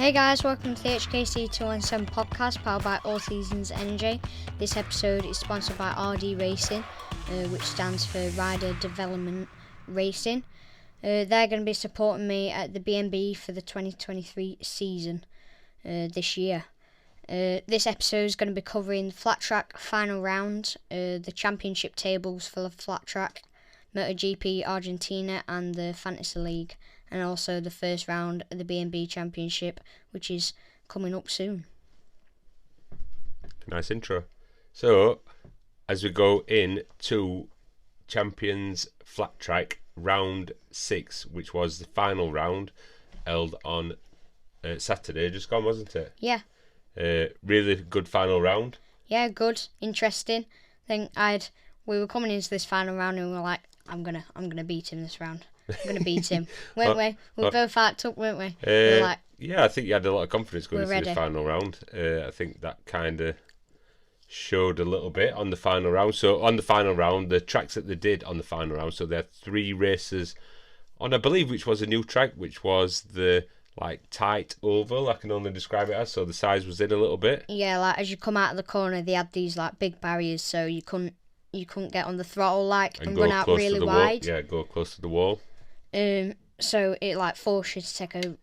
Hey guys, welcome to the HKC 217 podcast powered by All Seasons Energy. This episode is sponsored by RD Racing, which stands for Rider Development Racing. They're going to be supporting me at the BNB for the 2023 season this year. This episode is going to be covering the flat track final round, the championship tables for the flat track, MotoGP Argentina and the Fantasy League, and also the first round of the BNB Championship, which is coming up soon. Nice intro. So, as we go into Champions Flatrack Round 6, which was the final round, held on Saturday, just gone, wasn't it? Yeah. Really good final round. Yeah, good, interesting. We were coming into this final round and we were like, I'm gonna beat him this round. I'm going to beat him, weren't we? We were both hyped up, weren't we? We were like, yeah, I think you had a lot of confidence going into ready. this final round. I think that kind of showed a little bit on the final round. So on the final round, the tracks that they did on the final round, so they had 3 races on, I believe, which was a new track, which was the tight oval, I can only describe it as. So the size was in a little bit. Yeah, as you come out of the corner, they had these big barriers, so you couldn't get on the throttle and run out really wide. Yeah, go close to the wall. So it forced you to take a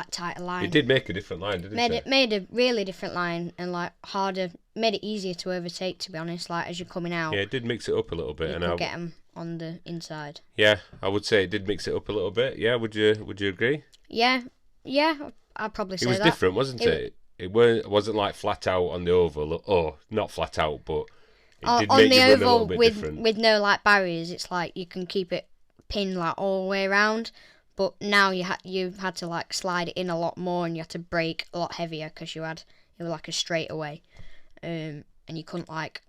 tighter line. It did make a different line, didn't it? Made a really different line and harder. Made it easier to overtake. To be honest, as you're coming out. Yeah, it did mix it up a little bit, You could get them on the inside. Yeah, I would say it did mix it up a little bit. Yeah, would you agree? Yeah, I'd probably say that. It was different, wasn't it? It wasn't flat out on the oval. Oh, not flat out, but it did make you run a little bit different. With no barriers. It's you can keep it pinned all the way around, but now you had to slide it in a lot more, and you had to brake a lot heavier because you were a straightaway, and you couldn't start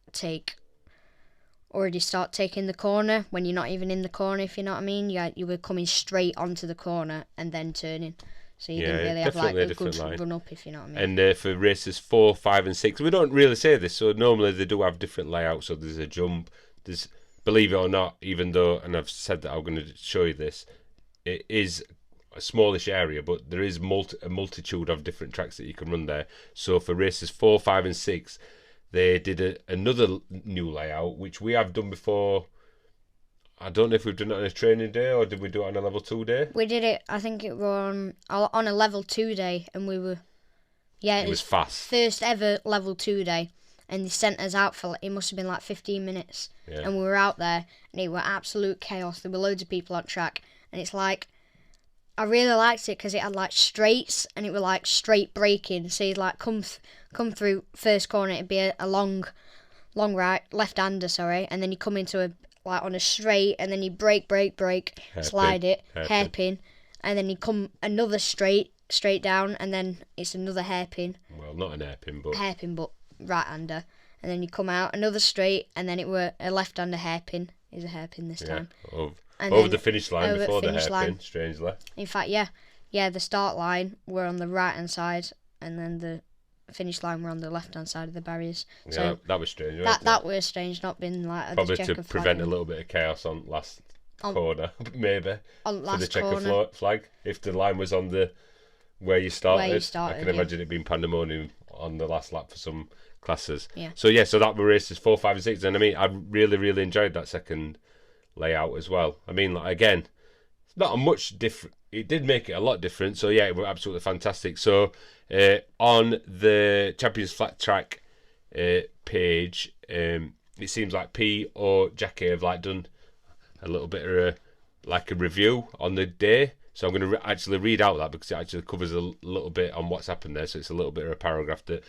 taking the corner when you're not even in the corner, if you know what I mean. You were coming straight onto the corner and then turning, so you didn't really have a good run up, if you know what I mean. And for races 4, 5 and 6, we don't really say this, so normally they do have different layouts. So there's a jump, there's, believe it or not, even though, and I've said that I'm going to show you this, it is a smallish area, but there is a multitude of different tracks that you can run there. So for races 4, 5 and 6, they did another new layout, which we have done before. I don't know if we've done it on a training day or did we do it on a level 2 day? We did it, I think it was on a level 2 day, and we were... Yeah, it was fast. First ever level 2 day. And they sent us out for, it must have been 15 minutes. Yeah. And we were out there, and it was absolute chaos. There were loads of people on track. And it's I really liked it because it had straights, and it was straight braking. So you'd come through first corner, it'd be a long right, left-hander, and then you come into on a straight, and then you brake, hairpin, slide it, hairpin, and then you come another straight down, and then it's another hairpin. Well, not an hairpin, but... Hairpin, but... right-hander, and then you come out another straight, and then it were a left-hander hairpin. Is a hairpin this time. Over the finish line before the hairpin, strangely. In fact, yeah, the start line were on the right-hand side, and then the finish line were on the left-hand side of the barriers. Yeah, so that was strange. That was strange, not being probably to prevent a little bit of chaos on last corner, maybe on last for the checker flag. If the line was on the where you started, I can imagine it being pandemonium on the last lap for some classes. Yeah. So that were races 4, 5 and 6, and I really, really enjoyed that second layout as well. Again, it's not a much different. It did make it a lot different. So it was absolutely fantastic. So on the Champions Flatrack page, it seems like P or Jackie have done a little bit of a review on the day. So I'm going to actually read out that because it actually covers a little bit on what's happened there. So it's a little bit of a paragraph that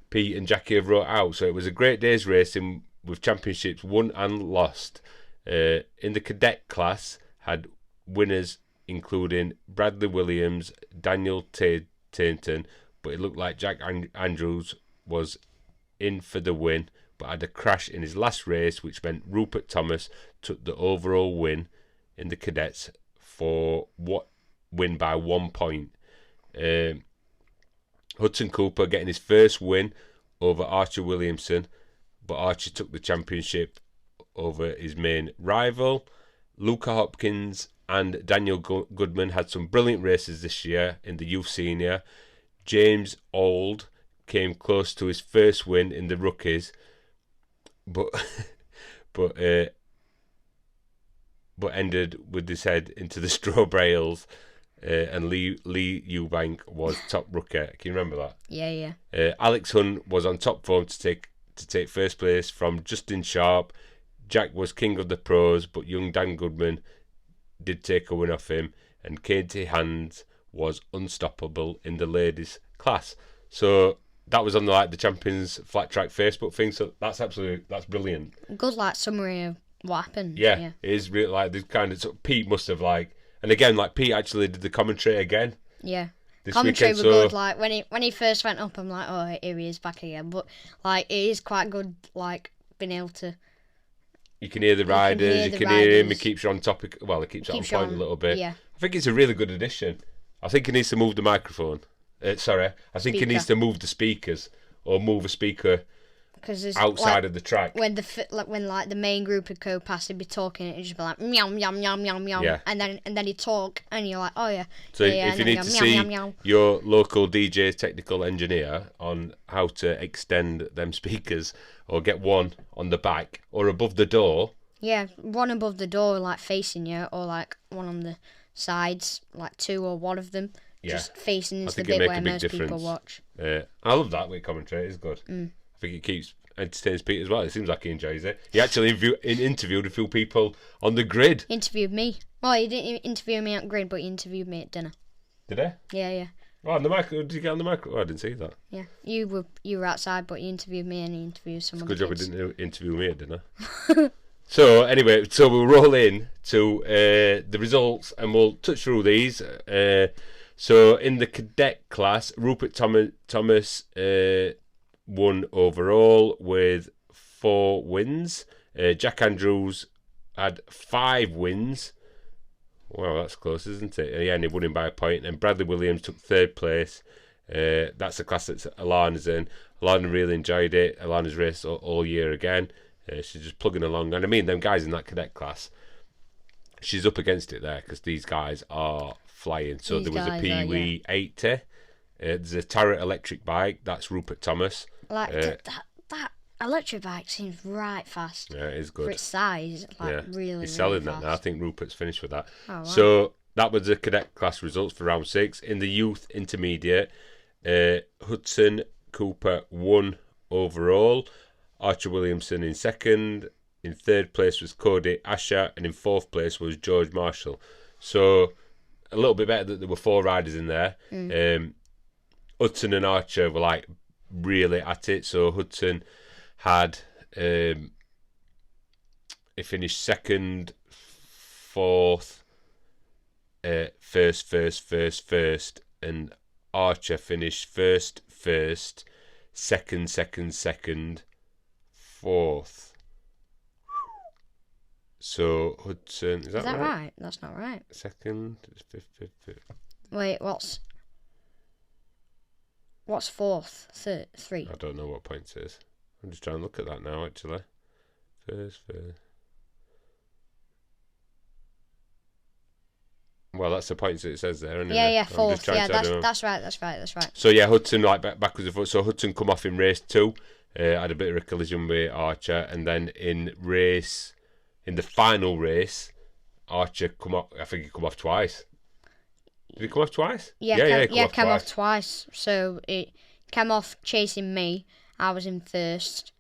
Pete and Jackie have wrote out. So it was a great day's racing with championships won and lost. In the cadet class, had winners including Bradley Williams, Daniel Tainton, but it looked like Jack Andrews was in for the win, but had a crash in his last race, which meant Rupert Thomas took the overall win in the cadets for win by 1 point. Hudson Cooper getting his first win over Archer Williamson, but Archer took the championship over his main rival. Luca Hopkins and Daniel Goodman had some brilliant races this year in the youth senior. James Auld came close to his first win in the rookies, but ended with his head into the straw bales. And Lee Eubank was top rookie. Can you remember that? Yeah. Alex Hunt was on top form to take first place from Justin Sharp. Jack was king of the pros, but young Dan Goodman did take a win off him, and Katie Hands was unstoppable in the ladies class. So that was on the Champions Flatrack Facebook thing. So that's brilliant. Good summary of what happened. Yeah. It is really this kind of. So Pete must have and again Pete actually did the commentary again. Yeah. This Commentary weekend, were good. When he first went up, I'm like, oh, here he is back again. But it is quite good, being able to. You can hear the riders. You can hear him. He keeps you on topic. Well, he keeps it on point a little bit. Yeah. I think it's a really good addition. I think he needs to move the microphone. I think he needs to move the speakers or move a speaker outside of the track. When the main group would go past, he'd be talking, it'd just be like meow meow meow meow meow, yeah. and then he'd talk, and you're like, oh yeah. So yeah, if you need to see your local DJ technical engineer on how to extend them speakers, or get one on the back or above the door. Yeah, one above the door, facing you, or one on the sides, two or one of them. Yeah. Just facing into the bit where most people watch. I love that with commentary. It's good. I think it keeps entertains Pete as well. It seems like he enjoys it. He actually interviewed a few people on the grid. Interviewed me. Well, he didn't interview me at grid, but he interviewed me at dinner. Did he? Yeah. Oh, on the micro? Did you get on the micro? Oh, I didn't see that. Yeah, you were outside, but he interviewed me and he interviewed someone. It's a good job he didn't interview me at dinner. So anyway, we'll roll in to the results and we'll touch through these. So in the cadet class, Rupert Thomas won overall with 4 wins. Jack Andrews had 5 wins. Wow, that's close, isn't it? Yeah, and he won him by a point. And Bradley Williams took 3rd place. That's the class that Alannah's in. Alannah really enjoyed it. Alannah's raced all year again. She's just plugging along. And I mean, them guys in that cadet class, she's up against it there because these guys are flying. So there was a Pee-wee 80. There's a Tarrant electric bike. That's Rupert Thomas. That electric bike seems right fast. Yeah, it is good. For its size, really, he's selling really that fast. now. I think Rupert's finished with that. Oh, wow. So that was the cadet class results for round 6. In the youth intermediate, Hudson Cooper won overall. Archer Williamson in 2nd. In 3rd place was Cody Asher, and in 4th place was George Marshall. So a little bit better that there were 4 riders in there. Hudson and Archer were really at it. So Hudson had he finished 2nd, 4th, first, and Archer finished 1st, 2nd, 4th. So Hudson, is that right? That's not right. 2nd, 5th. Wait, what's 4th? 3. I don't know what points it is. I'm just trying to look at that now, actually. First. Well, that's the points that it says there, isn't it? Yeah, 4th. Yeah, that's right. So yeah, Hudson backwards and forwards. So Hudson come off in race 2, had a bit of a collision with Archer, and then in the final race, Archer come off. I think he come off twice. Did he come off twice? Yeah, came off twice. So it came off chasing me. I was in 1st,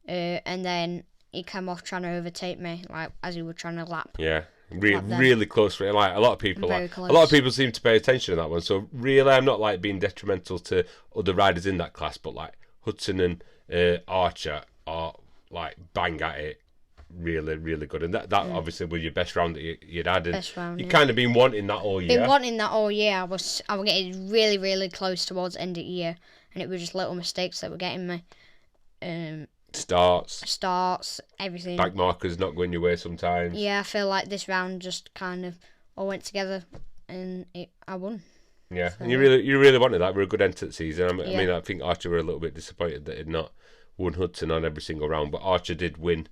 and then he came off trying to overtake me, as he was trying to lap. Yeah, really close for it. A lot of people seem to pay attention to that one. So really, I'm not being detrimental to other riders in that class, but Hudson and Archer are bang at it. Really, really good, and that obviously was your best round that you'd had. Best round. You've kind of been wanting that all year. Been wanting that all year. I was getting really, really close towards the end of the year, and it was just little mistakes that were getting me. Starts, everything. Back markers not going your way sometimes. Yeah, I feel like this round just kind of all went together, and I won. Yeah, so, and you really wanted that. We're a good end to the season. I mean, I think Archer were a little bit disappointed that he'd not won Hudson on every single round, but Archer did win.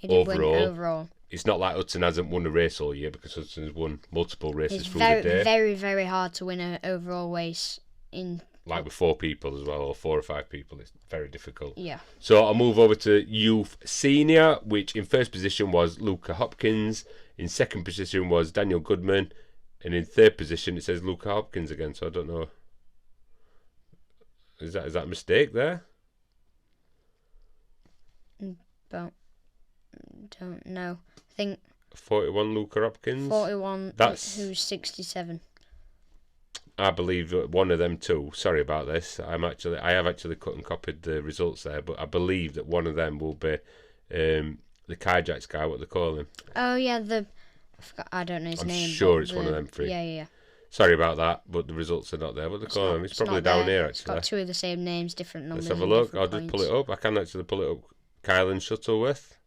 Overall. It's not like Hudson hasn't won a race all year, because Hudson's won multiple races through the day. It's very, very hard to win an overall race in like with 4 people as well, or 4 or 5 people. It's very difficult. Yeah. So I'll move over to Youth Senior, which in first position was Luca Hopkins. In second position was Daniel Goodman. And in third position, it says Luca Hopkins again. So I don't know. Is that a mistake there? Don't know. I think 41 Luca Hopkins. 41. That's who's 67. I believe one of them too. Sorry about this. I have actually cut and copied the results there, but I believe that one of them will be the Kajaks guy. What they call him? Oh yeah, I don't know his name. I'm sure it's one of them 3. Yeah. Sorry about that, but the results are not there. What they call him? It's probably down here actually. It's got 2 of the same names, different numbers. Let's have a look. I'll just pull it up. I can actually pull it up. Kylan Shuttleworth.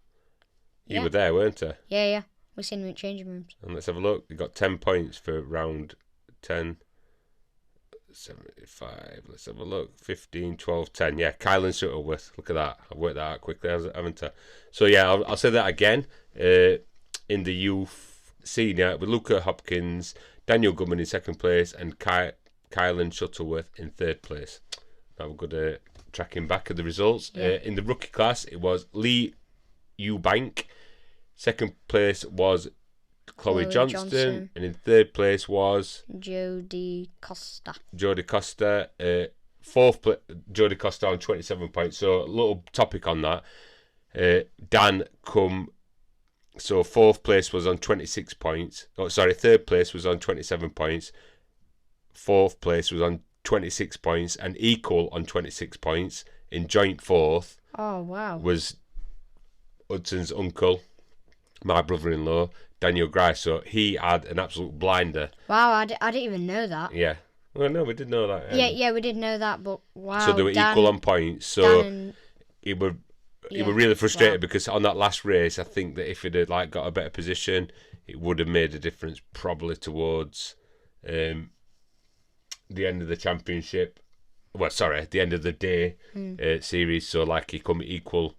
You were there, weren't you? Yeah. We've seen him in changing rooms. And let's have a look. You got 10 points for round 10. 75. Let's have a look. 15, 12, 10. Yeah, Kylan Shuttleworth. Look at that. I've worked that out quickly, haven't I? So yeah, I'll say that again. In the youth senior with Luca Hopkins, Daniel Goodman in second place, and Kylan Shuttleworth in third place. That was good tracking back of the results. Yeah. In the rookie class, it was Lee Eubank. Second place was Chloe Johnston, and in third place was Jodie Costa. Fourth place, Jodie Costa on 27 points. So a little topic on that. Dan come. So fourth place was on 26 points. Oh, sorry, third place was on 27 points. Fourth place was on 26 points, and equal on 26 points. In joint fourth. Oh wow. Was Hudson's uncle, my brother-in-law, Daniel Grice. So he had an absolute blinder. Wow, I didn't even know that. Yeah. Well, no, we did know that. Yeah, we did know that, but wow. So they were equal on points. So he were really frustrated because on that last race, I think that if it had got a better position, it would have made a difference probably towards the end of the championship. Well, sorry, the end of the day series. So he come equal.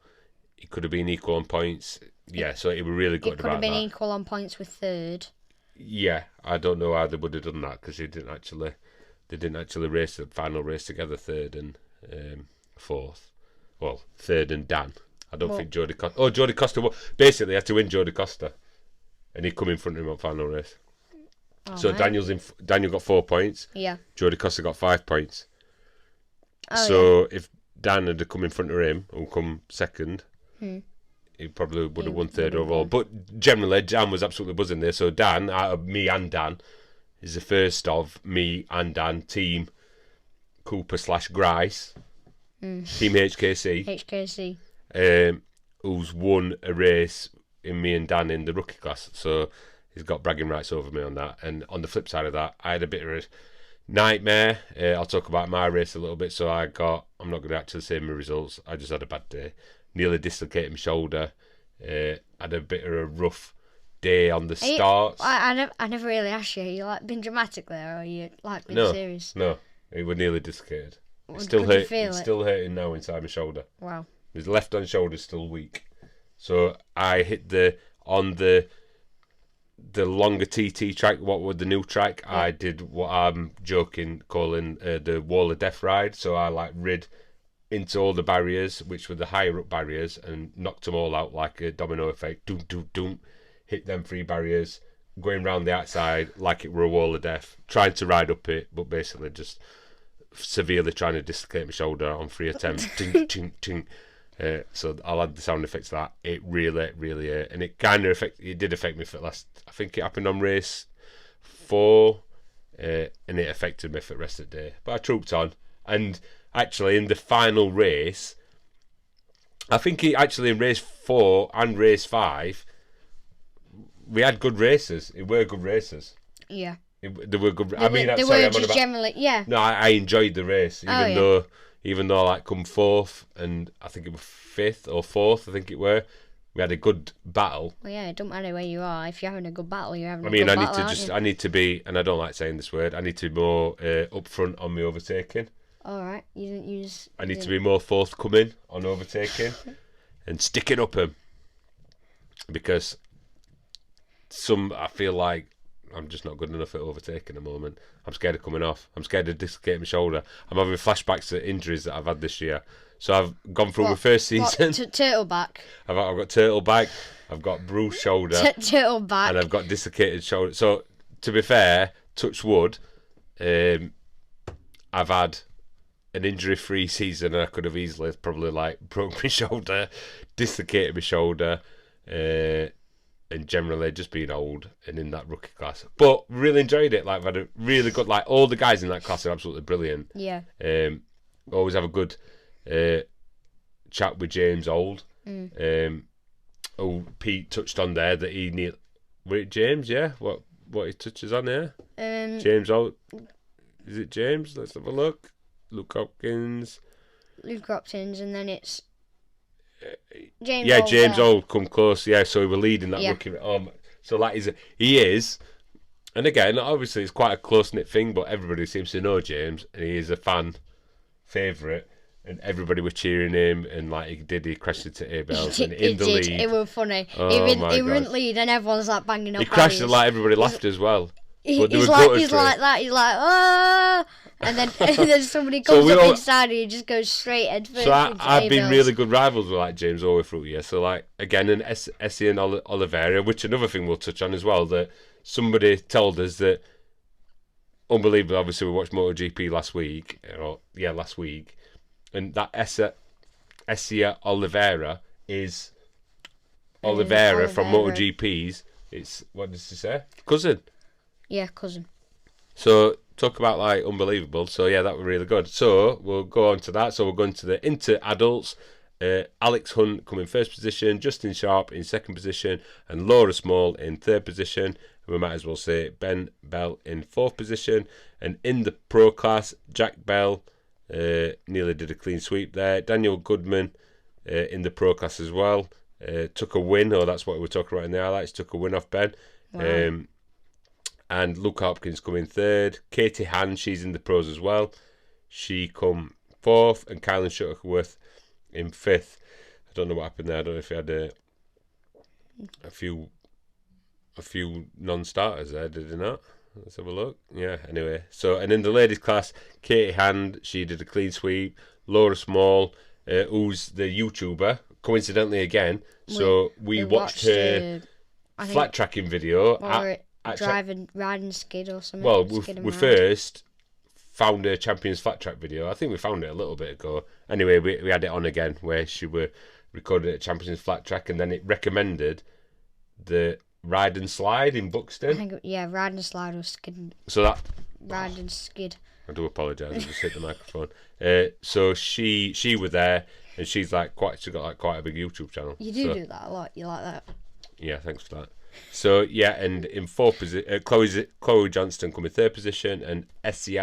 He could have been equal on points. Yeah, so it was really good about that. It could have been equal on points with third. Yeah, I don't know how they would have done that because they didn't actually race the final race together, third and fourth. Well, third and Dan. I don't think Jodie Costa. Oh, Jodie Costa basically had to win Jodie Costa, and he'd come in front of him on final race. Oh, so right. Daniel got 4 points. Yeah. Jodie Costa got 5 points. Oh, so if Dan had come in front of him and come second, he probably would have won third overall. But generally, Dan was absolutely buzzing there. So Dan, out of me and Dan, is the first of me and Dan team Cooper / Grice, team HKC. Who's won a race in me and Dan in the rookie class. So he's got bragging rights over me on that. And on the flip side of that, I had a bit of a nightmare. I'll talk about my race a little bit. So I'm not going to actually say my results. I just had a bad day. Nearly dislocated my shoulder. Had a bit of a rough day on the starts. I never really asked you. You being dramatic there, or you being serious? No, it was nearly dislocated. It's still hurting now inside my shoulder. Wow. His left hand shoulder is still weak. So I hit on the longer TT track, what was the new track, I did what I'm calling the wall of death ride. So I rid into all the barriers, which were the higher up barriers, and knocked them all out like a domino effect. Doom, doom, doom. Hit them 3 barriers, going round the outside like it were a wall of death. Trying to ride up it, but basically just severely trying to dislocate my shoulder on 3 attempts. Tink, tink, tink. So I'll add the sound effects to that. It really, really, and it kind of did affect me for last. I think it happened on race 4, and it affected me for the rest of the day. But I trooped on, and actually in the final race, I think in race 4 and race 5, we had good races. It were good races. Yeah. They were good. Generally, yeah. No, I enjoyed the race, even though I come 4th, and I think it was 5th or 4th. I think it were. We had a good battle. Well, yeah, it don't matter where you are. If you're having a good battle, you're having a good battle. I need to be, and I don't like saying this word. I need to be more upfront on my overtaking. All right, I need to be more forthcoming on overtaking and sticking up them, because I feel like I'm just not good enough at overtaking at the moment. I'm scared of coming off. I'm scared of dislocating my shoulder. I'm having flashbacks to injuries that I've had this year. So I've gone through my first season. Turtle back. I've got turtle back. I've got bruised shoulder. Turtle back. And I've got dislocated shoulder. So to be fair, touch wood, I've had an injury-free season, and I could have easily probably like broke my shoulder, dislocated my shoulder, and generally just being old and in that rookie class. But really enjoyed it. Like, I've had a really good, like, all the guys in that class are absolutely brilliant. Yeah. Always have a good chat with James Old. Pete touched on there that he need. Wait, James, yeah? What he touches on here? James Old. Is it James? Let's have a look. Luke Hopkins, and then it's James. Yeah, Old James there. Old come close. Yeah, so we were leading that rookie. So that he is, and again, obviously it's quite a close knit thing, but everybody seems to know James, and he is a fan favourite, and everybody was cheering him, and like he crashed into A-Bells and in the lead. It was funny. Oh, he wouldn't lead, and everyone's like banging up. He crashed and like everybody laughed as well. He's like that. He's like, oh, and then somebody comes up inside and he just goes straight head first. So I've been really good rivals with like James all the way through here. So like again, and Essie and Oliveira, which another thing we'll touch on as well. That somebody told us that unbelievable. Obviously, we watched MotoGP last week, and that Essie Oliveira is Oliveira from MotoGP's. It's what did she say? Cousin. Yeah, cousin. So talk about like unbelievable. So yeah, that was really good. So we'll go on to that. So we're going to the inter adults. Alex Hunt come in first position, Justin Sharp in second position, and Laura Small in third position. And we might as well say Ben Bell in fourth position. And in the pro class, Jack Bell nearly did a clean sweep there. Daniel Goodman in the pro class as well. Took a win, that's what we were talking about in the highlights. Took a win off Ben. Wow. And Luke Hopkins come in third. Katie Hand, she's in the pros as well. She come fourth, and Kylan Shuttleworth in fifth. I don't know what happened there. I don't know if he had a few non-starters there, did he not? Let's have a look. Yeah, anyway. So, and in the ladies class, Katie Hand, she did a clean sweep. Laura Small, who's the YouTuber, coincidentally again. So we watched her flat tracking video. Riding skid or something. Well, we first found her Champions Flatrack video. I think we found it a little bit ago. Anyway, we had it on again where she were recorded at Champions Flatrack, and then it recommended the ride and slide in Buxton. I think, ride and slide or skid. So that ride and skid. I do apologise. I just hit the microphone. So she was there, and she's like she got like quite a big YouTube channel. You do that a lot. You like that? Yeah, thanks for that. So yeah, and in fourth position, Chloe Johnston come in third position, and Essie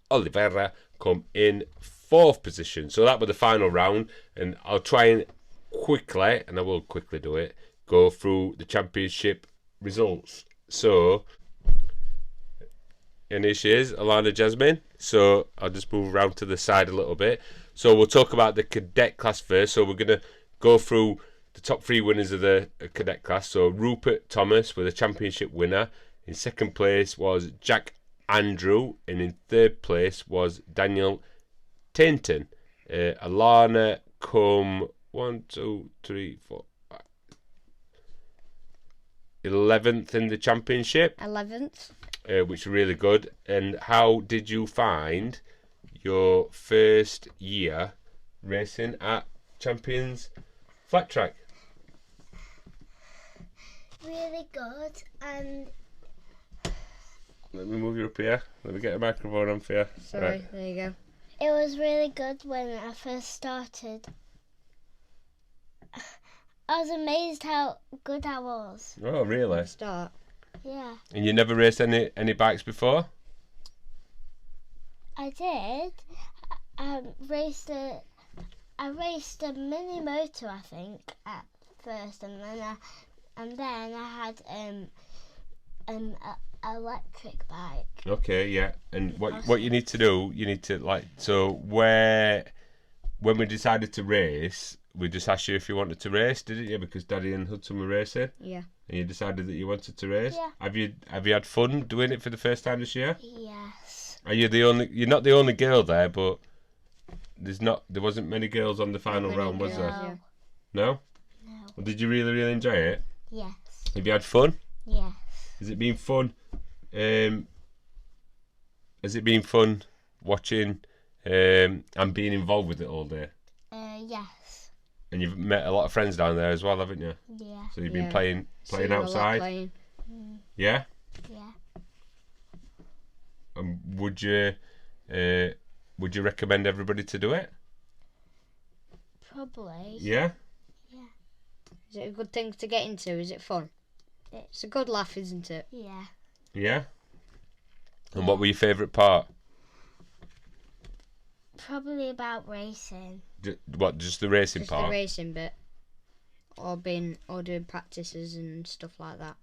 Oliveira come in fourth position. So that was the final round, and I'll try and quickly, and I will quickly do it, go through the championship results. So, and here she is, Alannah Jasmine. So I'll just move around to the side a little bit. So we'll talk about the cadet class first. So we're gonna go through the top three winners of the cadet class. So Rupert Thomas was a championship winner. In second place was Jack Andrew, and in third place was Daniel Tainton. Alannah come 11th in the championship. 11th. Which is really good. And how did you find your first year racing at Champions Flatrack? Really good, and let me move you up here. Let me get a microphone on for you. Sorry, right. There you go. It was really good when I first started. I was amazed how good I was. Oh, really? Start. Yeah. And you never raced any bikes before? I did. I raced a mini motor, I think, at first, and then I had an electric bike. Okay, yeah. And what you need to do, you need to where when we decided to race, we just asked you if you wanted to race, didn't you? Because Daddy and Hudson were racing. Yeah. And you decided that you wanted to race. Yeah. Have you had fun doing it for the first time this year? Yes. Are you the only? You're not the only girl there, but there wasn't many girls on the final round, was there? Yeah. No. No. Well, did you really enjoy it? Yes. Have you had fun? Yes. Has it been fun? Has it been fun watching and being involved with it all day? Yes. And you've met a lot of friends down there as well, haven't you? Yeah. So you've been Yeah. playing Seen a lot outside. playing. Yeah. Yeah. Would you recommend everybody to do it? Probably. Yeah. Is it a good thing to get into? Is it fun? It's a good laugh, isn't it? Yeah. Yeah. And what were your favourite part? Probably about racing. Just the racing Just part? the racing bit, or doing practices and stuff like that,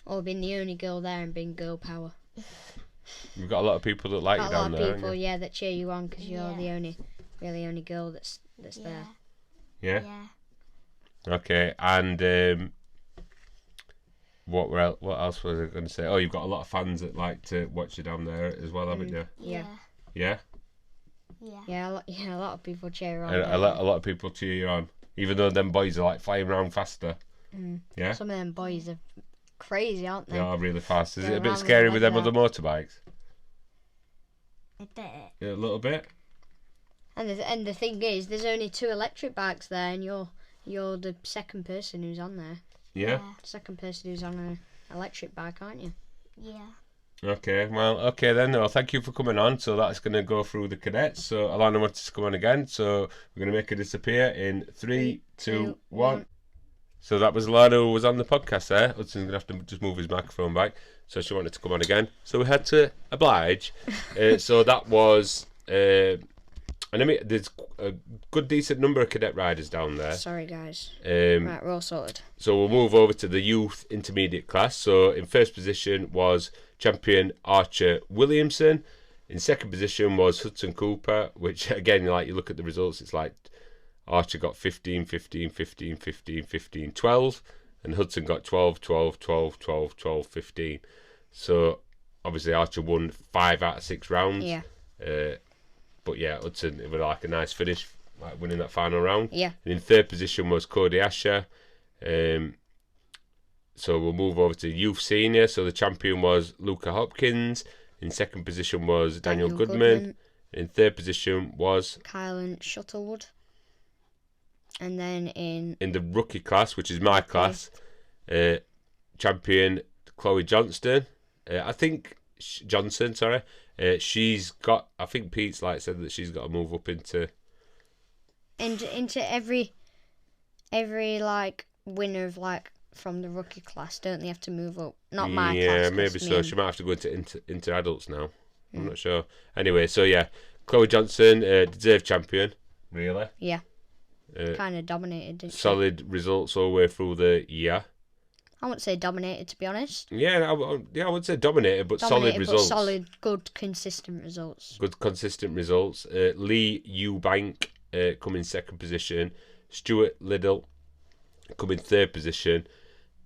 or being the only girl there and being girl power. You've got a lot of people that like Got you a lot down of there, people, haven't you? yeah, that cheer you on because you're Yeah. the only girl that's there. Yeah. Yeah. Okay. And what else was I going to say? Oh, you've got a lot of fans that like to watch you down there as well, haven't you? Yeah. Yeah. Yeah. A lot of people cheer on. A don't lot of people cheer you on, even though them boys are like flying around faster. they? Yeah. Some of them boys are crazy, aren't they? They are really fast. Is They're it a bit around scary like with them that. other motorbikes? A bit. Yeah, a little bit. And the thing is, there's only 2 electric bikes there, and you're the second person who's on there. Yeah. Second person who's on an electric bike, aren't you? Yeah. Okay. Well. Okay then. Well, thank you for coming on. So that's going to go through the cadets. So Alannah wants to come on again. So we're going to make her disappear in 3, 2, 1. So that was Alannah who was on the podcast there. Hudson's going to have to just move his microphone back. So she wanted to come on again. So we had to oblige. So that was... and I mean, there's a good, decent number of cadet riders down there. Sorry, guys. Right, we're all sorted. So we'll move over to the youth intermediate class. So in first position was champion Archer Williamson. In second position was Hudson Cooper, which again, like you look at the results, it's like Archer got 15, 15, 15, 15, 15, 12, and Hudson got 12, 12, 12, 12, 12, 15. So obviously Archer won 5 out of 6 rounds. Yeah. But yeah, Hudson, it was like a nice finish, like winning that final round. Yeah. And in third position was Cody Asher. So we'll move over to youth senior. So the champion was Luca Hopkins. In second position was Daniel Goodman. In third position was Kylan Shuttlewood. And then in the rookie class, which is my class, champion Chloe Johnston. Johnson, sorry. She's got, I think Pete's like said that she's got to move up into every like winner of like from the rookie class, don't they have to move up? Not my class. Yeah, maybe so. She might have to go into adults now. I'm not sure. Anyway, so yeah, Chloe Johnson, deserved champion. Really? Yeah. Kind of dominated, didn't she? Solid results all the way through the year. I wouldn't say dominated, to be honest. Yeah, I would say dominated, but solid results. But solid, good, consistent results. Good, consistent results. Lee Eubank come in second position. Stuart Liddell come in third position.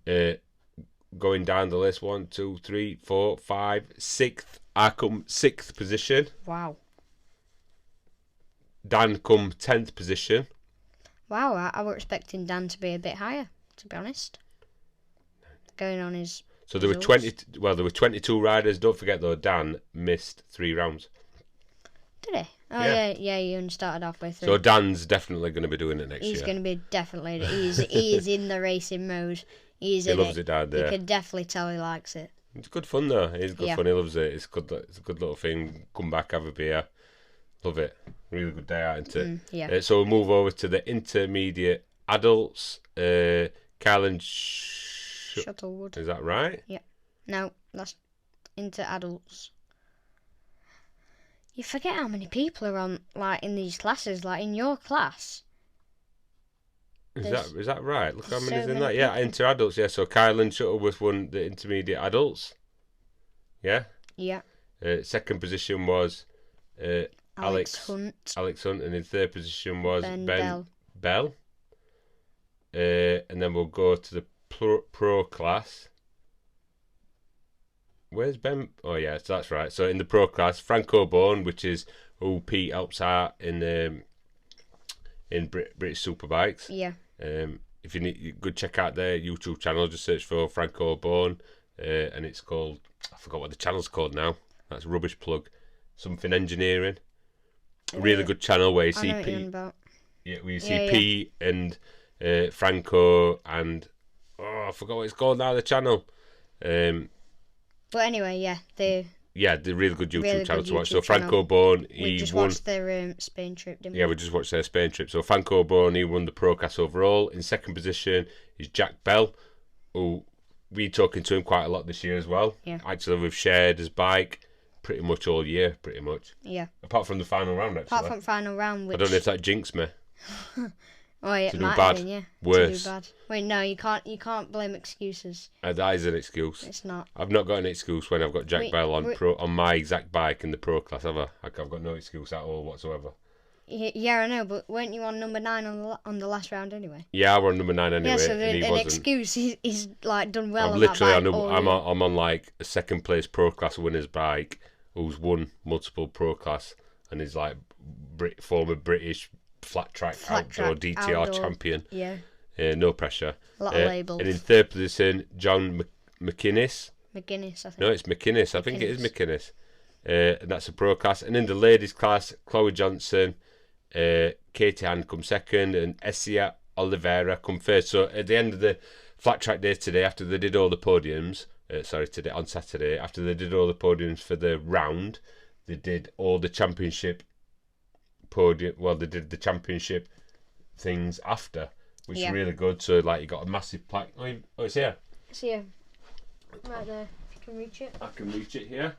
Going down the list, 1, 2, 3, 4, 5, 6th. I come 6th position. Wow. Dan come 10th position. Wow, I were expecting Dan to be a bit higher, to be honest. Going on his So there results. were 22 riders. Don't forget though, Dan missed 3 rounds. Did he? Oh Yeah. yeah, he only started halfway through. So Dan's definitely going to be doing it next year. He's going to be definitely. He is in the racing mode. He loves it down there. You can definitely tell he likes it. It's good fun though. It's good Yeah. fun. He loves it. It's good. It's a good little thing. Come back, have a beer. Love it. Really good day out, isn't it? Yeah. So we'll move over to the intermediate adults. Kylan Shuttlewood. Is that right? No, that's into adults. You forget how many people are on like in these classes. Like in your class. Is that right? Look how so many's in many that. Yeah, people. inter adults. Yeah, so Kylan Shuttleworth won the intermediate adults. Yeah. Yeah. Second position was Alex Hunt. Alex Hunt, and in third position was Ben Bell. And then we'll go to the pro class. Where's Ben? Oh yeah, so that's right. So in the pro class, Franco Bone, which is who Pete helps out in British Superbikes. Yeah. If you need, you could check out their YouTube channel. Just search for Franco Bone, and it's called, I forgot what the channel's called now. That's rubbish plug. Something engineering. A really good channel where you see Pete. Yeah, where you see Pete and Franco and I forgot what it's called now. The channel. But anyway, yeah, the really good YouTube channel to watch. So Franco Bone, we just watched their Spain trip, didn't we? Yeah, we just watched their Spain trip. So Franco Bone, he won the Procast overall. In second position is Jack Bell, who we talking to him quite a lot this year as well. Yeah. Actually, we've shared his bike pretty much all year, pretty much. Yeah. Apart from the final round, actually. Apart from final round, which... I don't know if that jinxed me. Oh, yeah, it might bad. have been, yeah. Worse. To do bad. Wait, no, you can't blame excuses. That is an excuse. It's not. I've not got an excuse when I've got Jack Bell on my exact bike in the pro class, have I? I've got no excuse at all whatsoever. Yeah, I know, but weren't you on number 9 on the last round anyway? Yeah, I were on number 9 anyway. Yeah, so and he an wasn't. excuse, he's like done well I'm on literally that bike. I'm on like a second place pro class winner's bike who's won multiple pro class and is like former British flat track outdoor DTR champion. Yeah. No pressure. A lot of labels. And in third position, John McInnes. McGuinness, I think. No, it's McInnes. I think it is McInnes. And that's a pro class. And in the ladies class, Chloe Johnson, Katie Hand come second, and Essia Oliveira come third. So at the end of the flat track day today, after they did all the podiums, on Saturday, after they did all the podiums for the round, they did all the championship podium. Well, they did the championship things after, which is really good. So like you got a massive plaque. Oh, it's here. It's here. Right there. If you can reach it. I can reach it here.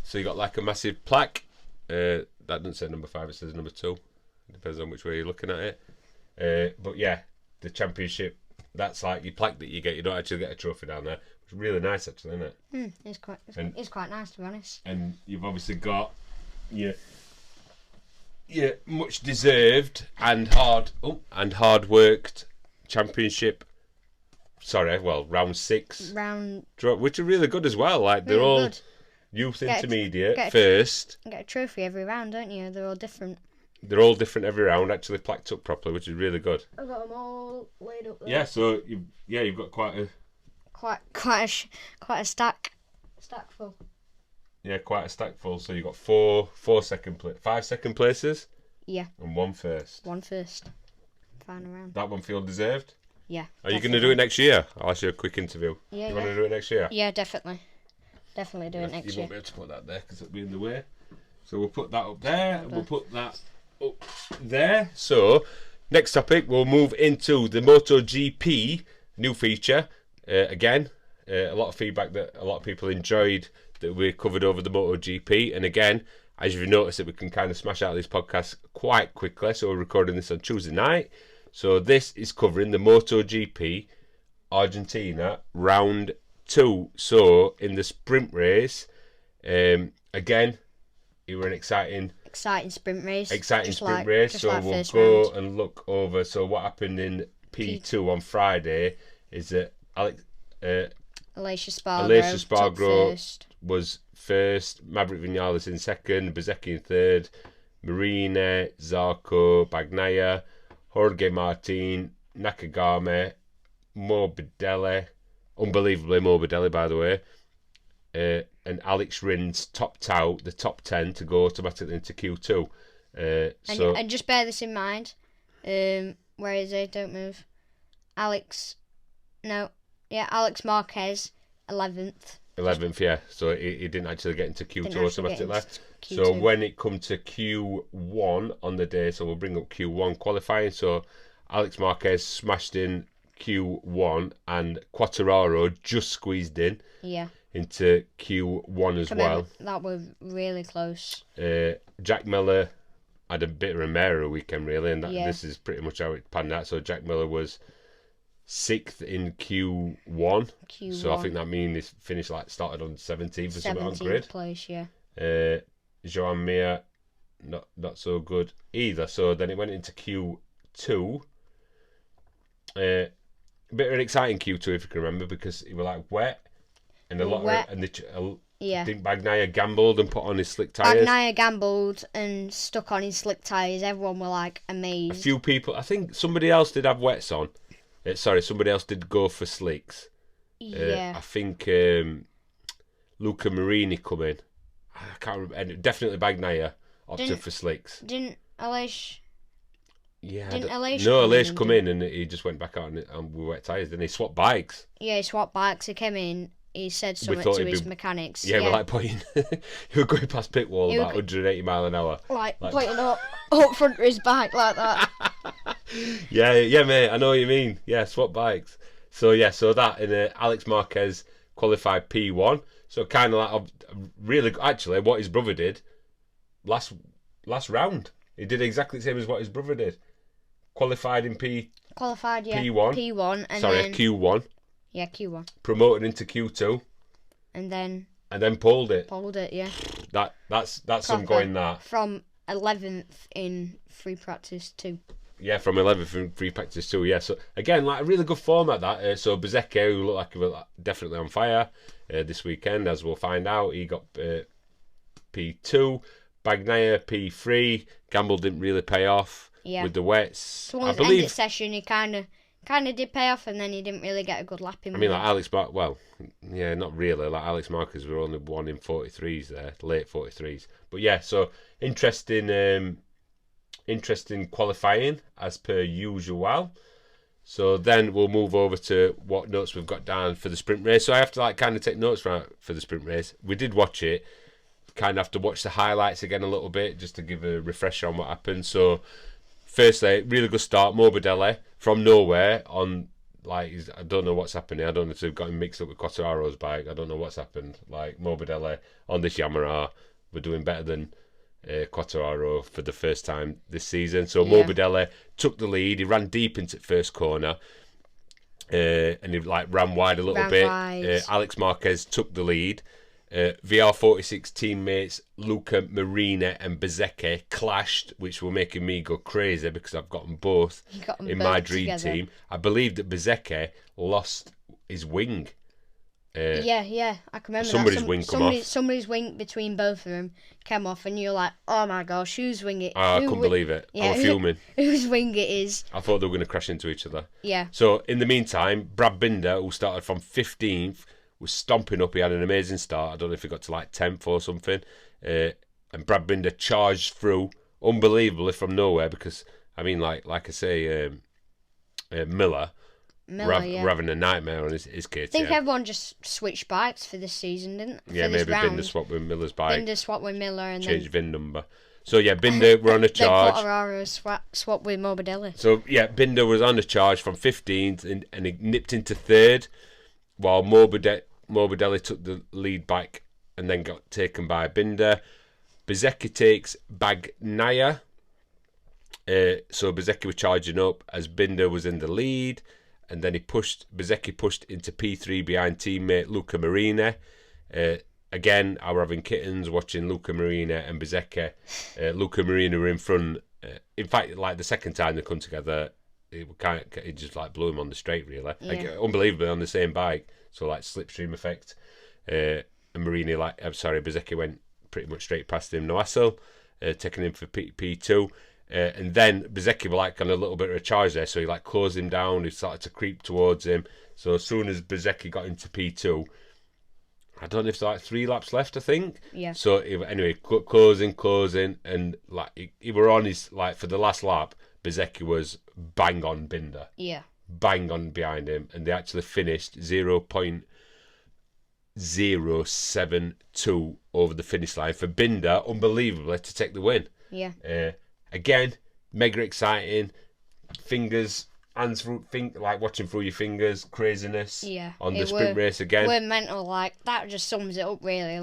So you got like a massive plaque. That doesn't say number 5, it says number 2. It depends on which way you're looking at it. But yeah, the championship, that's like your plaque that you get. You don't actually get a trophy down there. It's really nice actually, isn't it? It's quite nice, to be honest. And you've obviously got your much deserved and hard worked championship. Round 6. Which are really good as well. Like they're all good. Youth intermediate first. You get a trophy every round, don't you? They're all different. They're all different every round, actually plaqued up properly, which is really good. I've got them all laid up there. Yeah, so you've got quite a stack full. Yeah, quite a stack full. So you've got 5 second places. Yeah. And 1 first. 1 first. Final round. That one feel deserved? Yeah. Are you going to do it next year? I'll ask you a quick interview. Yeah. You want to do it next year? Yeah, definitely. Definitely do it next year. You won't be able to put that there because it'll be in the way. So we'll put that up there. And we'll put that up there. So next topic, we'll move into the MotoGP new feature. Again, a lot of feedback that a lot of people enjoyed that we covered over the MotoGP. And again, as you've noticed, that we can kind of smash out these podcasts quite quickly. So we're recording this on Tuesday night. So this is covering the MotoGP Argentina Round 2. So in the sprint race, again, it was an exciting sprint race. So we'll go and look over. So what happened in P2 on Friday is that Aleix Espargaro was first, Maverick Vinales in second, Bezzecchi in third, Marine, Zarco, Bagnaia, Jorge Martin, Nakagami, Morbidelli, unbelievably Morbidelli by the way, and Alex Rins topped out the top 10 to go automatically into Q2. And just bear this in mind. Where is he? Don't move. Alex Marquez, 11th. 11th, yeah. So he didn't actually get into Q2 automatically. So when it come to Q1 on the day, so we'll bring up Q1 qualifying. So Alex Marquez smashed in Q1 and Quartararo just squeezed in into Q1 as well. That was really close. Jack Miller had a bit of a mare weekend really, and this is pretty much how it panned out. So Jack Miller was 6th in Q1. So I think that means he finished started on 17th or something on grid. Place, yeah. Joan Mir not so good either. So then it went into Q2. A bit of an exciting Q2 if you can remember, because it was like wet and a lot wet. of, and Yeah. I think Bagnaia gambled and put on his slick tyres. Bagnaia gambled and stuck on his slick tyres. Everyone were like amazed. A few people, I think somebody else did have wets on. Somebody else did go for slicks. Yeah. I think Luca Marini come in. I can't remember. And definitely Bagnaia opted for slicks. Didn't Aleix? Yeah. Didn't Aleix No, come Aleix in come in and he just went back out on with wet tyres. Then he swapped bikes. Yeah, he swapped bikes. He came in. He said something thought to he'd his be- mechanics. Yeah, we're like pointing. He was going past pit wall about 180 mile an hour. Like pointing up front of his bike like that. Yeah, mate. I know what you mean. Yeah, swap bikes. So that and Alex Marquez qualified P1. So kind of like really actually what his brother did last round. He did exactly the same as what his brother did. Qualified in P1. P1 and then Q1. Yeah, Q1. Promoted into Q2. And then pulled it. Yeah. That's some going that. From 11th in free practice 2. Yeah, from 11th in free practice 2. Yeah, so again, like a really good format that. So Bezzecchi, who looked like he was definitely on fire this weekend, as we'll find out, he got P2. Bagnaia P3. Gamble didn't really pay off with the wets. Towards I believe the end of the session, he kind of did pay off, and then he didn't really get a good lap in. I mean, like not really. Like Alex Marquez were only one in 43s there, late 43s. But yeah, so interesting qualifying as per usual. So then we'll move over to what notes we've got down for the sprint race. So I have to kind of take notes for the sprint race. We did watch it. Kind of have to watch the highlights again a little bit just to give a refresher on what happened. So firstly, really good start. Morbidelli from nowhere on, I don't know what's happening. I don't know if they've got him mixed up with Quartararo's bike. I don't know what's happened. Morbidelli on this Yamaha, we're doing better than Quartararo for the first time this season. So Morbidelli took the lead. He ran deep into the first corner. And he ran wide a little bit. Alex Marquez took the lead. VR46 teammates Luca Marini and Bezzecchi clashed, which were making me go crazy because I've got them both in my dream team. I believe that Bezzecchi lost his wing. Yeah, I can remember somebody's wing come off. Somebody's wing between both of them came off, and you're like, oh my gosh, whose wing it is? I couldn't believe it. I was fuming. Whose wing it is? I thought they were going to crash into each other. Yeah. So in the meantime, Brad Binder, who started from 15th, was stomping up. He had an amazing start. I don't know if he got to 10th or something. And Brad Binder charged through unbelievably from nowhere because, I mean, like I say, Miller having a nightmare on his kit. I think everyone just switched bikes for this season, didn't they? Yeah, maybe Binder swapped with Miller's bike. Binder swapped with Miller and changed VIN number. So yeah, Binder were on a charge. Then Quartararo swapped with Morbidelli. So yeah, Binder was on a charge from 15th and he nipped into 3rd, while Morbidelli took the lead back and then got taken by Binder. Bezzecchi takes Bagnaia. So Bezzecchi was charging up as Binder was in the lead, and then Bezzecchi pushed into P3 behind teammate Luca Marini. Again, I were having kittens watching Luca Marini and Bezzecchi. Luca Marini were in front. In fact, the second time they come together, it just blew him on the straight, really. Yeah. Unbelievably on the same bike. So slipstream effect. And Bezzecchi went pretty much straight past him. No hassle, taking him for P2. And then Bezzecchi were on a little bit of a charge there, so he closed him down. He started to creep towards him. So as soon as Bezzecchi got into P2, I don't know if there's 3 laps left, I think. Yeah. So anyway, closing, and he were on his for the last lap. Bezzecchi was bang on Binder. Yeah. Bang on behind him, and they actually finished 0.072 over the finish line for Binder, unbelievably, to take the win. Yeah. Again, mega exciting. Hands through, watching through your fingers, craziness. Yeah. On the sprint race again. We're mental. That just sums it up really.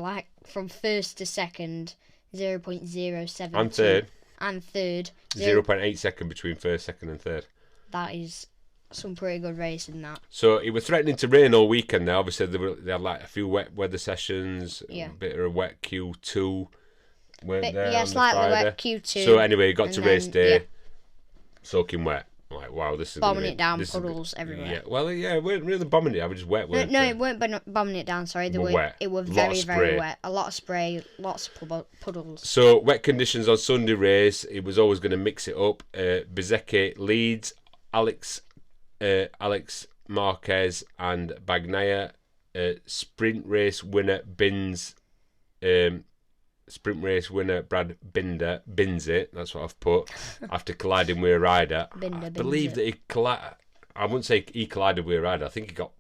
From 1st to 2nd, 0.072. And 3rd. And 3rd. 0.8 second between 1st, 2nd, and 3rd. That is some pretty good racing, that. So it was threatening to rain all weekend now. Obviously, they had a few wet weather sessions, a bit of a wet Q2. weren't there on the slightly Friday. wet Q2. So anyway, you got and to then, race day, yeah, soaking wet. Like, wow, this is bombing it down, puddles everywhere. Yeah, well, yeah, it weren't really bombing it. I was just wet, weren't No, it? it weren't bombing it down. Sorry, Wet. It were Lot of very, spray. very wet. A lot of spray, lots of puddles. So wet conditions on Sunday race. It was always going to mix it up. Bezzecchi leads. Alex Marquez and Bagnaia. Sprint race winner Brad Binder bins it. That's what I've put after colliding with a rider. I believe that I wouldn't say he collided with a rider. I think he got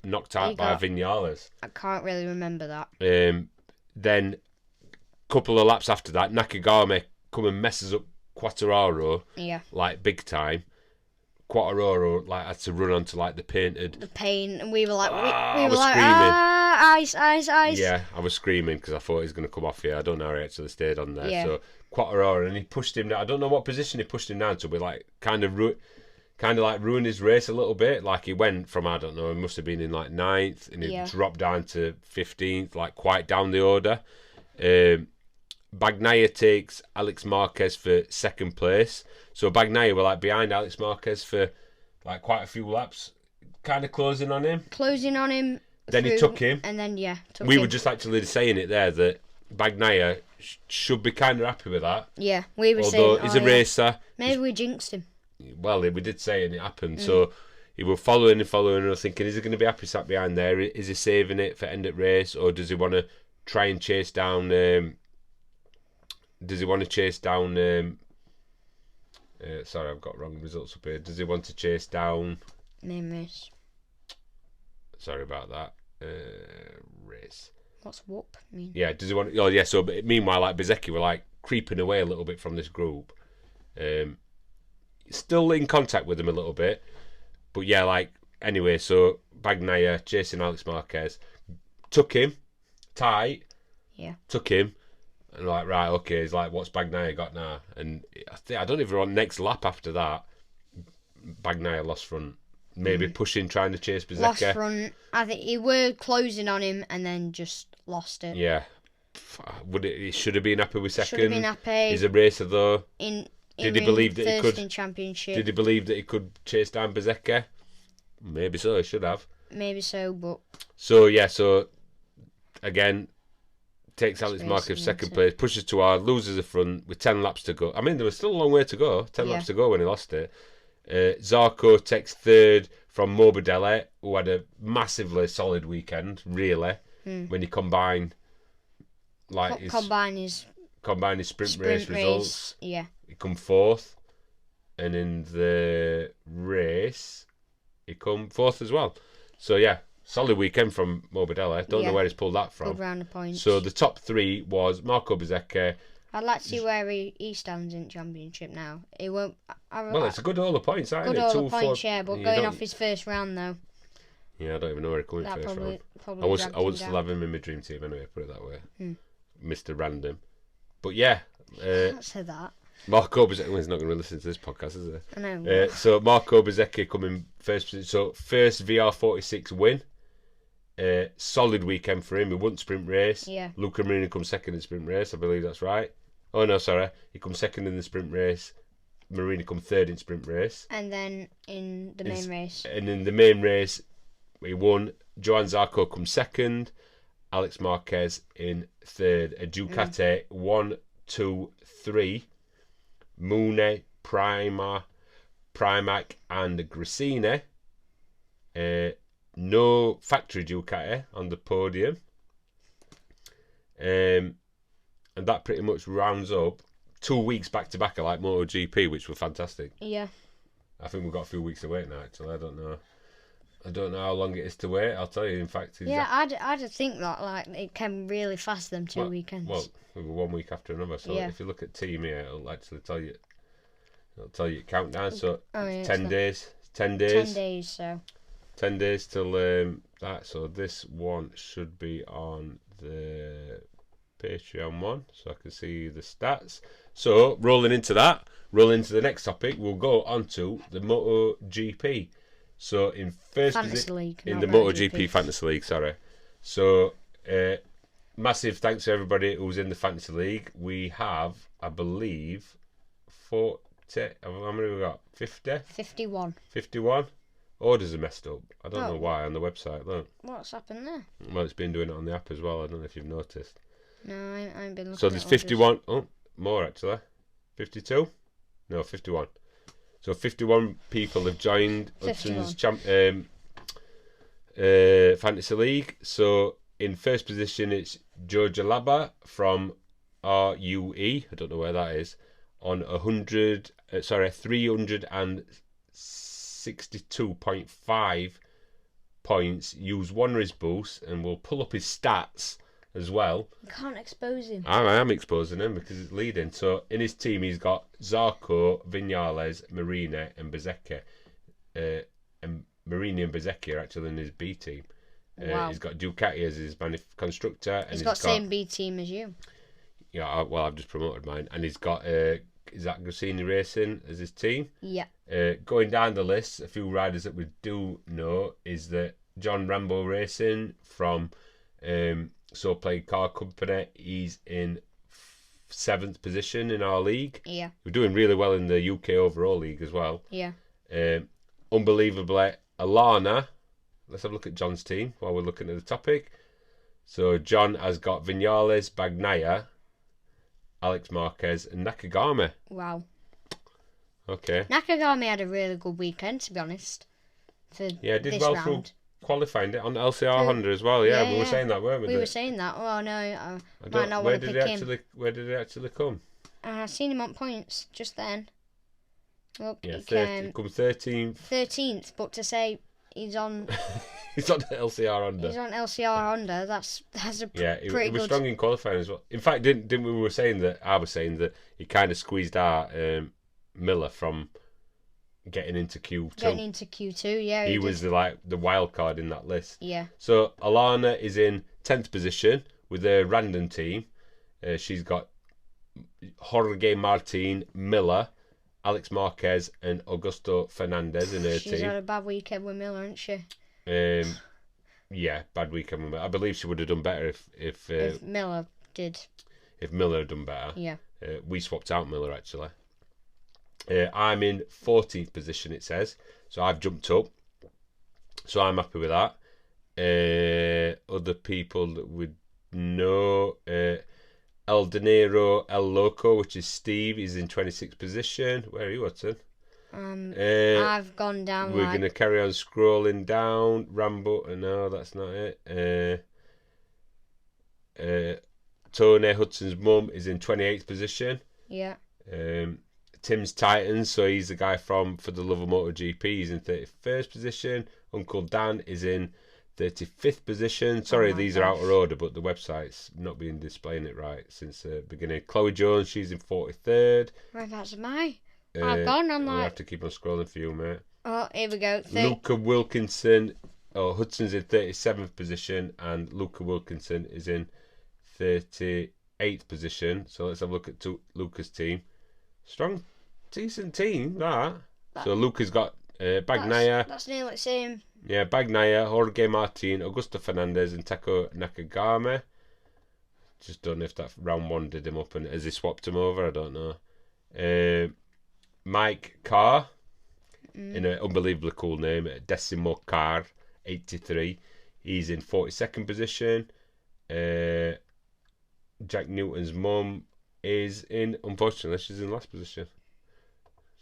knocked out by Vinales. I can't really remember that. Then a couple of laps after that, Nakagami come and messes up Quartararo. Yeah. Like big time. Quartararo had to run onto the paint, and we were like, screaming. Ice. Yeah, I was screaming because I thought he was going to come off here. I don't know how he actually stayed on there. Yeah. So Quartararo, and he pushed him down. I don't know what position he pushed him down to, but kind of ruined his race a little bit. Like he went from, I don't know, he must have been in 9th, and he dropped down to 15th, quite down the order. Bagnaia takes Alex Marquez for 2nd place. So Bagnaia were behind Alex Marquez for quite a few laps, kind of closing on him. Then he took him. And then, took we him. were just actually saying it there that Bagnaia should be kind of happy with that. Yeah, we were saying. Although he's a racer. Maybe we jinxed him. Well, we did say it and it happened. So he was following and I was thinking, is he going to be happy sat behind there? Is he saving it for end of race? Or does he want to try and chase down... sorry, I've got wrong results up here. Does he want to chase down... Main race. Sorry about that. Race. What's whoop mean? Yeah, does he want... Oh, yeah, so meanwhile, Bezzecchi were, creeping away a little bit from this group. Still in contact with him a little bit. But, yeah, anyway, so Bagnaia chasing Alex Marquez. Took him. Tight. Yeah. Took him. And right, okay, he's what's Bagnaia got now? And I don't even on next lap after that, Bagnaia lost front. Maybe pushing, trying to chase Bezzecchi. Lost front. I think he were closing on him and then just lost it. Yeah. He should have been happy with 2nd. Should have been happy. He's a racer though. Did he believe that he could? In championship. Did he believe that he could chase down Bezzecchi? Maybe so. He should have. Maybe so, but. So again, takes Alex Marquez 2nd place, pushes too hard, loses the front with 10 laps to go. I mean, there was still a long way to go. 10 laps to go when he lost it. Zarco takes 3rd from Morbidelli, who had a massively solid weekend, really, when you combine his sprint race results. Yeah. He come 4th, and in the race, he come 4th as well. So, yeah, solid weekend from Morbidelli. Don't know where he's pulled that from. Good round of points. So, the top 3 was Marco Bezzecchi. I'd like to see where he stands in championship now. He won't. It's a good haul of points, isn't it? Good haul of points, yeah. But going off his first round though. Yeah, I don't even know where he coming first round. I would still have him in my dream team anyway. Put it that way, Mr. Random. But yeah, I can't say that. Marco Bezzecchi. He's not going to listen to this podcast, is he? I know. So Marco Bezzecchi coming first. So first VR46 win. Solid weekend for him. He won sprint race. Yeah. Luca Marini comes 2nd in sprint race. I believe that's right. Oh no, sorry. He comes 2nd in the sprint race. Marini come 3rd in sprint race. And then in the main race. And in the main race, he won. Johan Zarco come 2nd. Alex Marquez in 3rd. A Ducati 1, 2, 3. Mune, Primac, and Gresini. No factory Ducati on the podium. And that pretty much rounds up 2 weeks back to back like MotoGP, which were fantastic. Yeah. I think we've got a few weeks to wait now. Actually, I don't know how long it is to wait. I'll tell you. In fact, I'd think that it came really fast them 2 weekends. Well, we were 1 week after another. So if you look at team here, it'll actually tell you. It'll tell you countdown. So 10 days. 10 days. 10 days. So. 10 days till that. So this one should be on the Patreon one, so I can see the stats. So rolling into the next topic, we'll go on to the MotoGP. So in first Fantasy League, in not the MotoGP. MotoGP Fantasy League, sorry. So massive thanks to everybody who's in the Fantasy League. We have, I believe, 40. How many have we got? 50? 51. 51? Orders are messed up. I don't Oh. know why on the website. Look. What's happened there? Well, it's been doing it on the app as well. I don't know if you've noticed. No, I ain't been looking So at there's orders. 51. Oh, more actually. 52? No, 51. So 51 people have joined 51. Hudson's Fantasy League. So in first position, it's Joe Jalaba from RUE. I don't know where that is. On 362.5 points. Use one race boost, and we'll pull up his stats as well. You can't expose him. I am exposing him because it's leading. So in his team, he's got Zarco, Vinales, Marina, and Bezzecchi. And Marini and Bezzecchi are actually in his B team. Wow. He's got Ducati as his constructor. And He's got same B team as you. Yeah, well, I've just promoted mine. And he's got Zach Goscinny Racing as his team. Yeah. Going down the list, a few riders that we do know is that John Rambo Racing from So Play Car Company. He's in 7th position in our league. Yeah. We're doing really well in the UK overall league as well. Yeah. Unbelievably, Alannah. Let's have a look at John's team while we're looking at the topic. So John has got Vinales, Bagnaia, Alex Marquez, and Nakagami. Wow. Okay. Nakagami had a really good weekend, to be honest. Yeah, did this well round. through qualifying it on LCR Honda as well. Yeah, we were saying that, weren't we? We were saying that. Oh no, I might not where want to did pick it him. Where did it actually come? I seen him on points just then. Look, Yeah, he 30, come 13th. 13th, but to say he's on He's on the LCR Honda. he's on LCR Honda. That's a Yeah, pretty he was good. strong in qualifying as well. In fact, didn't we were saying that? I was saying that he kind of squeezed out Miller from getting into Q2. Getting into Q2, yeah. He He was did. the wild card in that list. Yeah. So Alannah is in 10th position with a random team. She's got Jorge Martin, Miller, Alex Marquez, and Augusto Fernandez in her She's team. had a bad weekend with Miller, hasn't she? Yeah, bad weekend with Miller. I believe she would have done better if Miller did. Miller had done better. Yeah. We swapped out Miller actually. I'm in 14th position, it says. So I've jumped up. So I'm happy with that. Other people that would know, El Dinero El Loco, which is Steve, is in 26th position. Where are you, Hudson? I've gone down. We're going to carry on scrolling down. Rambo, no, that's not it. Tony Hudson's mum is in 28th position. Yeah. Tim's Titans, so he's the guy for the Love of MotoGP. He's in 31st position. Uncle Dan is in 35th position. Sorry, these are out of order, but the website's not been displaying it right since the beginning. Chloe Jones, she's in 43rd. Right, that's I've gone. I'm We'll like, have to keep on scrolling for you, mate. oh, here we go. Luca Wilkinson, Hudson's in 37th position, and Luca Wilkinson is in 38th position. So let's have a look at Luca's team. Strong, decent team, that. So Luca's got Bagnaia. That's nearly the same. Yeah, Bagnaia, Jorge Martin, Augusto Fernandez, and Tako Nakagami. Just don't know if that round one did him up, and has he swapped him over? I don't know. Mike Carr, in an unbelievably cool name, Decimo Carr, 83. He's in 42nd position. Jack Newton's mum is in, unfortunately, she's in last position.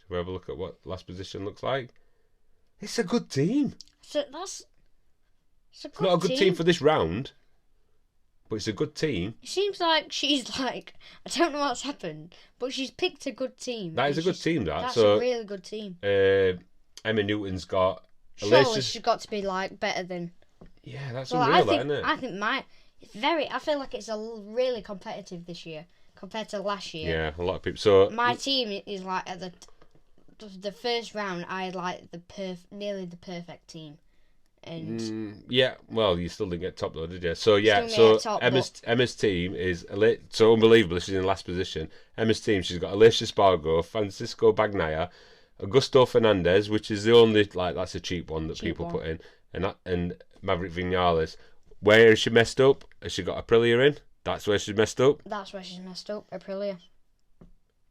Shall we have a look at what last position looks like? It's a good team. So it's It's not a good team for this round, but it's a good team. It seems like she's like, I don't know what's happened, but she's picked a good team. That is a good team, that. That's So, a really good team. Emma Newton's got... Surely she's got to be like better than... Yeah, that's Well, unreal, isn't it? I think I feel like it's really competitive this year compared to last year. Yeah, a lot of people. So My team is like at the first round. I had like nearly the perfect team, and yeah, well, you still didn't get top though, did you? So yeah, Still so didn't get top, Emma's team is so unbelievable. She's in last position. Emma's team, she's got Alicia Spargo, Francisco Bagnaia, Augusto Fernandez, which is the only that's a cheap one that people put in, and Maverick Vinales. Where has she messed up? Has she got Aprilia in? That's where she's messed up. That's where she's messed up, Aprilia.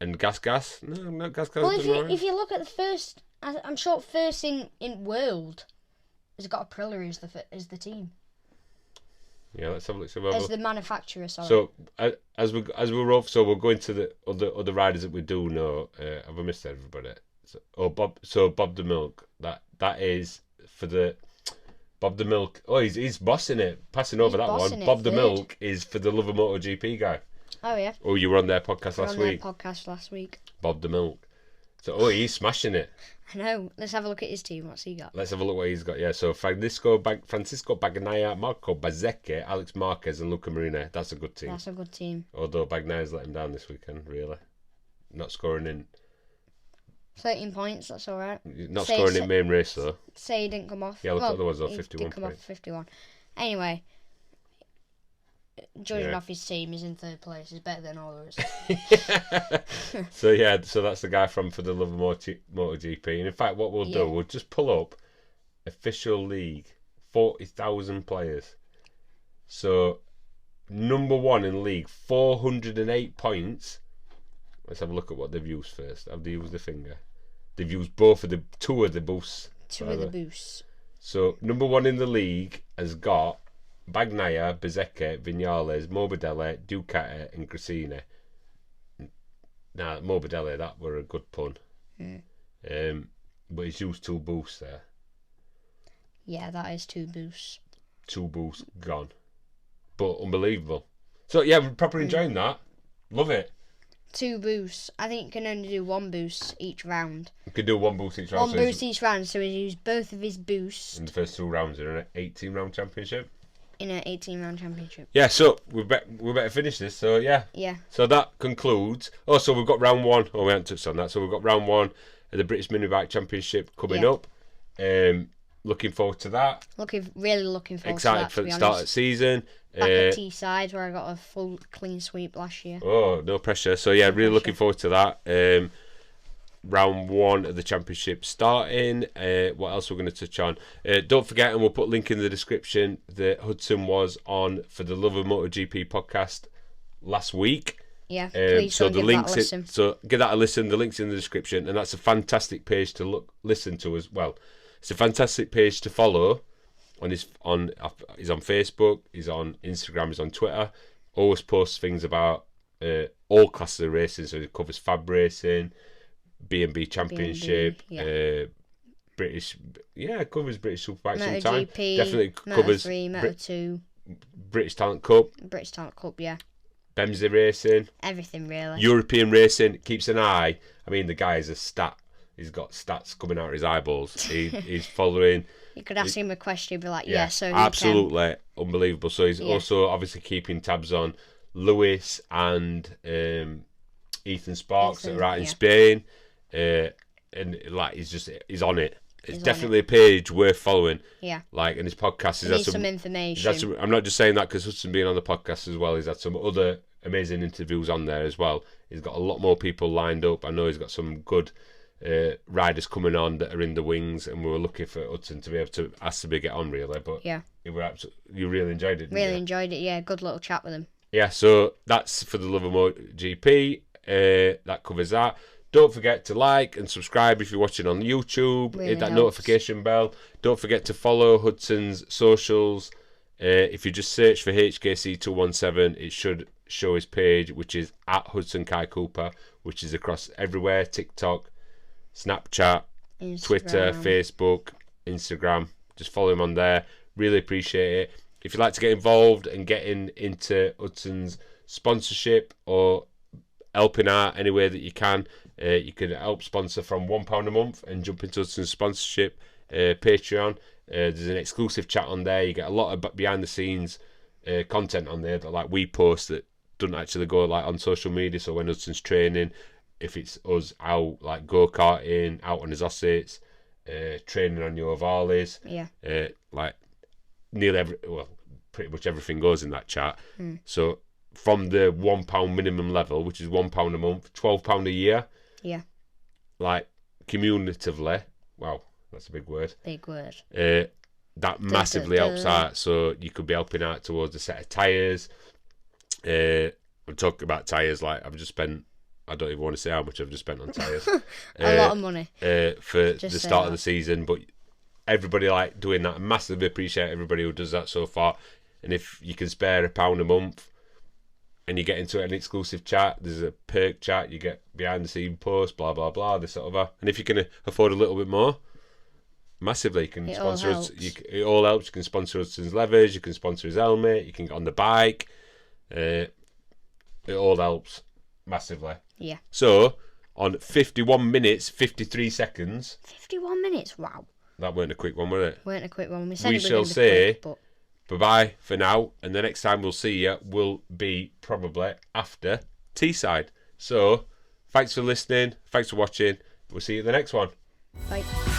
And Gas? No, not Gas. Well, if you look at the first, I'm sure first in world has got Aprilia as the team. Yeah, let's have a look. As the manufacturer, sorry. So as we roll, so we'll go into the other riders that we do know. Have I missed everybody? Bob the Milk. That is for the Bob the Milk. Oh, he's bossing it, passing over that one. Bob the Milk is for the Love of MotoGP guy. Oh yeah. Oh, you were on their podcast last week. Bob the Milk. So he's smashing it. I know. Let's have a look at his team. What's he got? Let's have a look what he's got. Yeah, so Francisco Bagnaia, Marco Bezzecchi, Alex Marquez and Luca Marini. That's a good team. That's a good team. Although Bagnaia's let him down this weekend, really. Not scoring in 13 points, that's alright. Not scoring in main race though. Say he didn't come off. Yeah, look at the other ones though, he 51 did come points. off 51. Anyway, judging off his team, he's in third place. He's better than all of us. So that's the guy for the Love of MotoGP. And in fact, what we'll do, we'll just pull up official league, 40,000 players. So number one in league, 408 points. Let's have a look at what they've used first. Have they used the finger? They've used two of the boosts. Two of the boosts. So number one in the league has got Bagnaia, Bezzecchi, Viñales, Morbidelli, Ducati and Gresini. Now Morbidelli, that were a good pun. But he's used two boosts there. Yeah, that is two boosts. Two boosts gone. But unbelievable. So yeah, we're properly enjoying that. Love it. Two boosts. I think you can only do one boost each round. You could do one boost each round. One boost each round, so he used both of his boosts. In the first two rounds in an 18-round championship. In an 18-round championship. Yeah, so we better finish this. So yeah. Yeah. So that concludes. Oh, so we've got round one. Oh, we haven't touched on that. So we've got round one of the British Minibike Championship coming up. Looking forward to that. Really looking forward to that. Excited for the start of the season. Back at T-Side where I got a full clean sweep last year. Oh, no pressure. So yeah, really looking forward to that. Round one of the championship starting. What else we're going to touch on? Don't forget, and we'll put a link in the description, that Hudson was on for the Love of MotoGP podcast last week. Yeah, please so give that a listen. So give that a listen. The link's in the description, and that's a fantastic page to listen to as well. It's a fantastic page to follow. He's on Facebook, he's on Instagram, he's on Twitter. Always posts things about all classes of racing. So he covers fab racing, B&B Championship, British. Yeah, covers British Superbike sometimes. Definitely covers Moto3, Moto2, British Talent Cup. British Talent Cup, yeah. Bemsey racing. Everything really. European racing. Keeps an eye. I mean, the guy is a stat. He's got stats coming out of his eyeballs. He's following. You could ask him a question, be like, yeah, so absolutely unbelievable. So he's also obviously keeping tabs on Lewis and Ethan Sparks that are out in Spain, and like he's on it. It's definitely a page worth following. Yeah. Like, and his podcast has had some information. I'm not just saying that because Hudson being on the podcast as well. He's had some other amazing interviews on there as well. He's got a lot more people lined up. I know he's got some good riders coming on that are in the wings, and we were looking for Hudson to be able to ask to get on really. But yeah, you really enjoyed it. Really enjoyed it. Yeah, good little chat with him. Yeah, so that's for the Love of MotoGP. That covers that. Don't forget to like and subscribe if you're watching on YouTube. Really hit that helps. notification bell. Don't forget to follow Hudson's socials. If you just search for HKC217, it should show his page, which is at Hudson Kai Cooper, which is across everywhere: TikTok, Snapchat, Instagram. Twitter, Facebook, Instagram. Just follow him on there. Really appreciate it. If you'd like to get involved and getting into Hudson's sponsorship or helping out any way that you can help sponsor from £1 a month and jump into Hudson's sponsorship Patreon. There's an exclusive chat on there. You get a lot of behind the scenes content on there that like we post that doesn't actually go like on social media. So when Hudson's training, if it's us out like go-karting, out on his Ossets, training on your Harleys, like pretty much everything goes in that chat. So from the £1 minimum level, which is £1 a month, £12 a year, like cumulatively, wow, that's a big word. that massively helps out. So you could be helping out towards a set of tyres. I'm talking about tyres, like I've just spent, I don't even want to say how much I've just spent on tyres. A lot of money. For Just the say start that. of the season, but everybody like doing that. I massively appreciate everybody who does that so far. And if you can spare £1 a month and you get into an exclusive chat, there's a perk chat, you get behind the scene posts, blah blah blah, this sort of. And if you can afford a little bit more, massively, you can sponsor us. It all helps. You can sponsor Hudson's Levers, you can sponsor his helmet, you can get on the bike. It all helps massively. Yeah. So on 51 minutes 53 seconds. 51 minutes. Wow. That weren't a quick one, was it? Weren't a quick one. We said We it was shall gonna be say quick, but bye-bye for now, and the next time we'll see you will be probably after Teesside. So, thanks for listening, thanks for watching, we'll see you in the next one. bye.